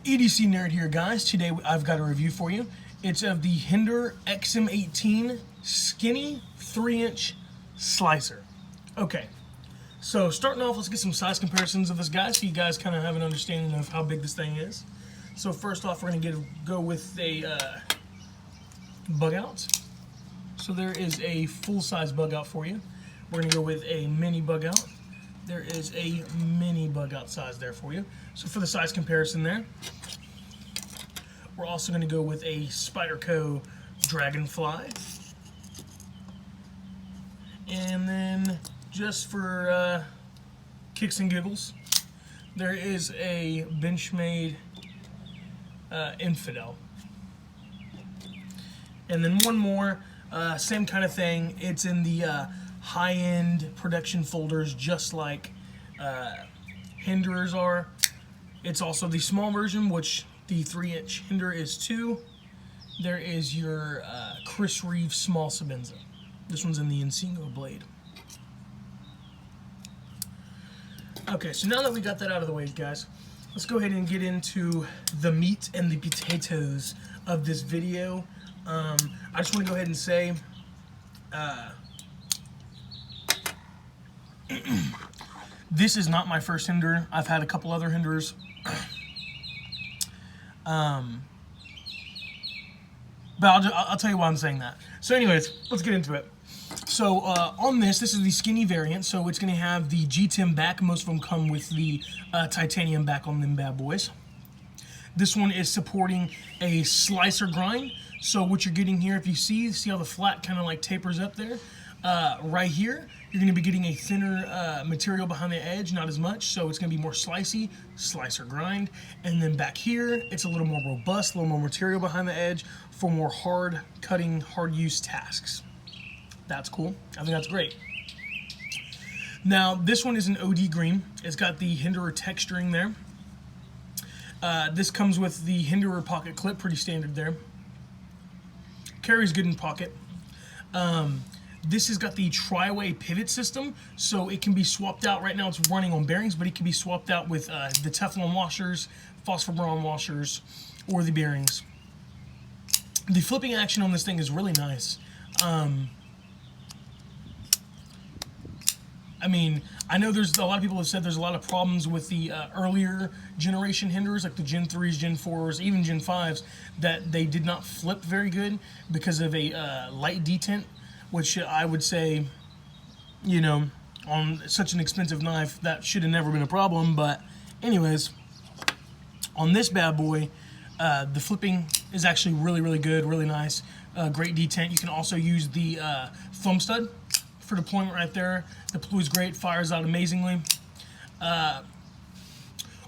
EDC Nerd here, guys. Today I've got a review for you. It's of the Hinderer XM-18 skinny 3-inch slicer. Okay, so starting off, let's get some size comparisons of this guy so you guys kind of have an understanding of how big this thing is. So first off, we're going to go with a bug out. So there is a full-size bug out for you. We're going to go with a mini bug out. There is a mini bug out size there for you. So for the size comparison there, we're also going to go with a Spyderco Dragonfly. And then just for kicks and giggles, there is a Benchmade Infidel. And then one more, same kind of thing. It's in the high-end production folders, just like Hinderers are. It's also the small version, which the 3-inch Hinderer is 2. There is your Chris Reeve small Sabenza. This one's in the Insingo blade. Okay, so now that we got that out of the way, guys, let's go ahead and get into the meat and the potatoes of this video. I just want to go ahead and say, this is not my first Hinderer. I've had a couple other Hinderers. But I'll tell you why I'm saying that. So anyways, let's get into it. So on this is the skinny variant, so it's going to have the G10 back. Most of them come with the titanium back on them bad boys. This one is supporting a slicer grind. So what you're getting here, if you see how the flat kind of like tapers up there? Right here, you're going to be getting a thinner material behind the edge, not as much, so it's going to be more slicey, slicer grind. And then back here, it's a little more robust, a little more material behind the edge for more hard cutting, hard use tasks. That's cool. I think that's great. Now, this one is an OD green. It's got the Hinderer texturing there. This comes with the Hinderer pocket clip, pretty standard there. Carries good in pocket. This has got the tri-way pivot system, so it can be swapped out. Right now it's running on bearings, but it can be swapped out with the Teflon washers, phosphor-boron washers, or the bearings. The flipping action on this thing is really nice. I mean, I know there's a lot of people have said there's a lot of problems with the earlier generation Hinderers, like the Gen 3s, Gen 4s, even Gen 5s, that they did not flip very good because of a light detent, which I would say, you know, on such an expensive knife, that should have never been a problem. But anyways, on this bad boy, the flipping is actually really, really good, really nice, great detent. You can also use the thumb stud for deployment right there. The Deploy is great, fires out amazingly.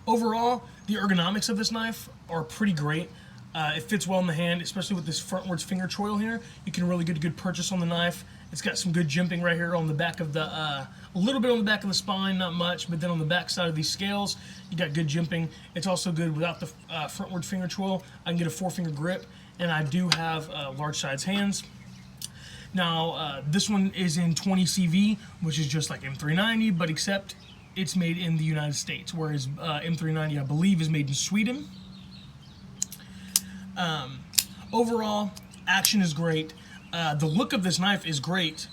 Overall, the ergonomics of this knife are pretty great. It fits well in the hand, especially with this frontwards finger choil here. You can really get a good purchase on the knife. It's got some good jimping right here on the back of the, a little bit on the back of the spine, not much, but then on the back side of these scales, you got good jimping. It's also good without the frontward finger choil. I can get a 4-finger grip, and I do have large size hands. Now, this one is in 20 CV, which is just like M390, but except it's made in the United States, whereas M390, I believe, is made in Sweden. Overall, action is great. The look of this knife is great.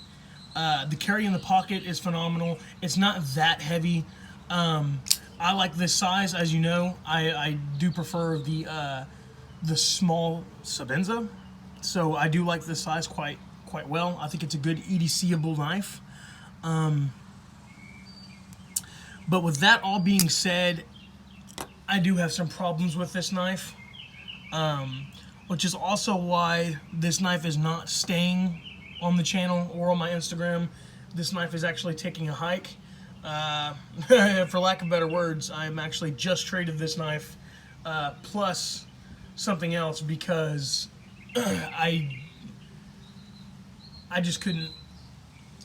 The carry in the pocket is phenomenal. It's not that heavy. I like this size, as you know. I do prefer the small Sabenza, so I do like this size quite well. I think it's a good EDC-able knife. But with that all being said, I do have some problems with this knife, which is also why this knife is not staying on the channel or on my Instagram. This knife is actually taking a hike. For lack of better words, I'm actually just traded this knife plus something else because I just couldn't,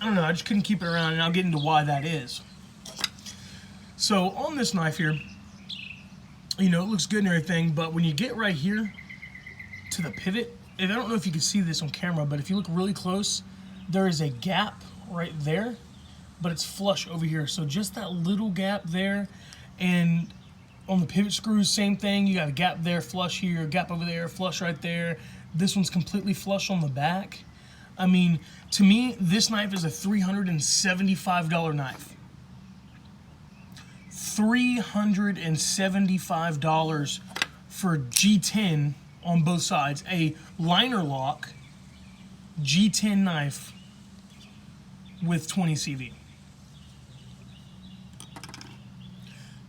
I don't know, I just couldn't keep it around, and I'll get into why that is. So on this knife here, you know, it looks good and everything, but when you get right here to the pivot, and I don't know if you can see this on camera, but if you look really close, there is a gap right there, but it's flush over here. So just that little gap there, and On the pivot screws, same thing. You got a gap there, flush here, gap over there, flush right there. This one's completely flush on the back. I mean, to me, this knife is a $375 knife. $375 for G10 on both sides. A liner lock G10 knife with 20 CV.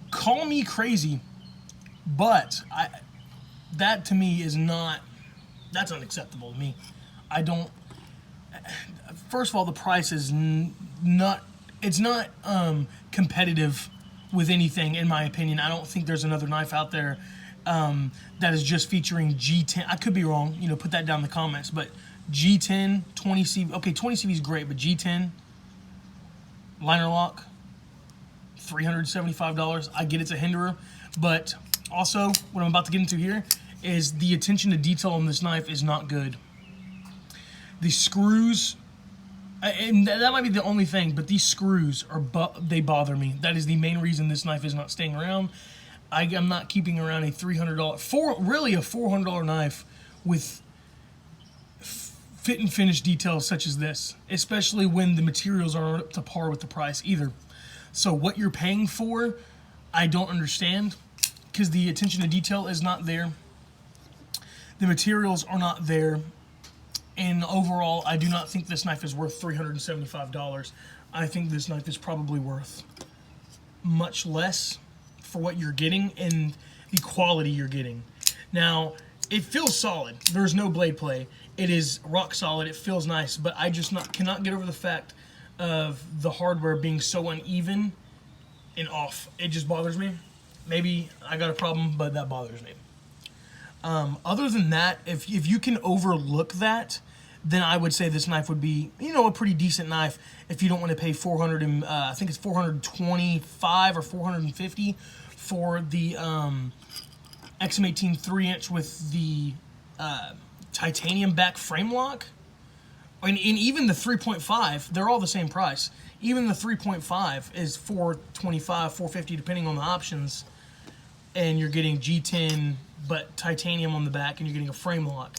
Call me crazy, but that to me is not, that's unacceptable to me. I don't, first of all, the price is not, it's not competitive with anything, in my opinion. I don't think there's another knife out there that is just featuring G10. I could be wrong, you know, put that down in the comments, but G10, 20 CV, okay, 20 CV is great, but G10, liner lock, $375. I get it's a Hinderer, but also what I'm about to get into here is the attention to detail on this knife is not good. The screws, and that might be the only thing, but these screws they bother me. That is the main reason this knife is not staying around. I'm not keeping around a $300, really a $400 knife with fit and finish details such as this, especially when the materials aren't up to par with the price either. So what you're paying for, I don't understand, because the attention to detail is not there. The materials are not there. And overall, I do not think this knife is worth $375. I think this knife is probably worth much less for what you're getting and the quality you're getting. Now, it feels solid. There's no blade play. It is rock solid. It feels nice, but I just cannot get over the fact of the hardware being so uneven and off. It just bothers me. Maybe I got a problem, but that bothers me. Other than that, if you can overlook that, then I would say this knife would be, you know, a pretty decent knife if you don't want to pay I think it's $425 or $450 for the XM-18 3-inch with the titanium back frame lock. And even the 3.5, they're all the same price. Even the 3.5 is $425, $450, depending on the options. And you're getting G10, but titanium on the back, and you're getting a frame lock.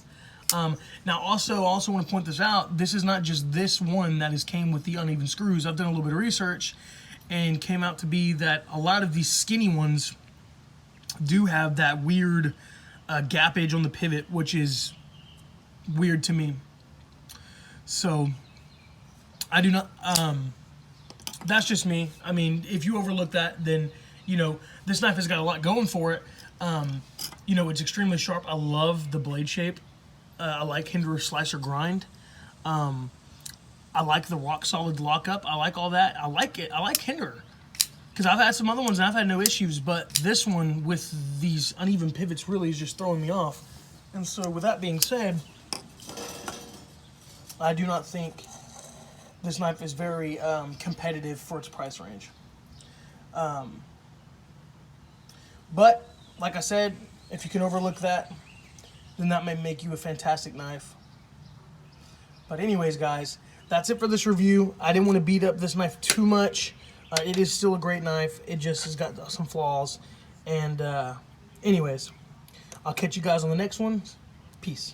Now, I also want to point this out. This is not just this one that came with the uneven screws. I've done a little bit of research, and came out to be that a lot of these skinny ones do have that weird gap edge on the pivot, which is weird to me. So, I do not, that's just me. I mean, if you overlook that, then, you know, this knife has got a lot going for it. You know, it's extremely sharp. I love the blade shape. I like Hinderer slicer grind. I like the rock solid lockup. I like all that. I like it. I like Hinderer. Because I've had some other ones and I've had no issues, but this one with these uneven pivots really is just throwing me off. And so with that being said, I do not think this knife is very competitive for its price range. But, like I said, if you can overlook that, then that may make you a fantastic knife. But anyways, guys, that's it for this review. I didn't want to beat up this knife too much. It is still a great knife. It just has got some flaws. And anyways, I'll catch you guys on the next one. Peace.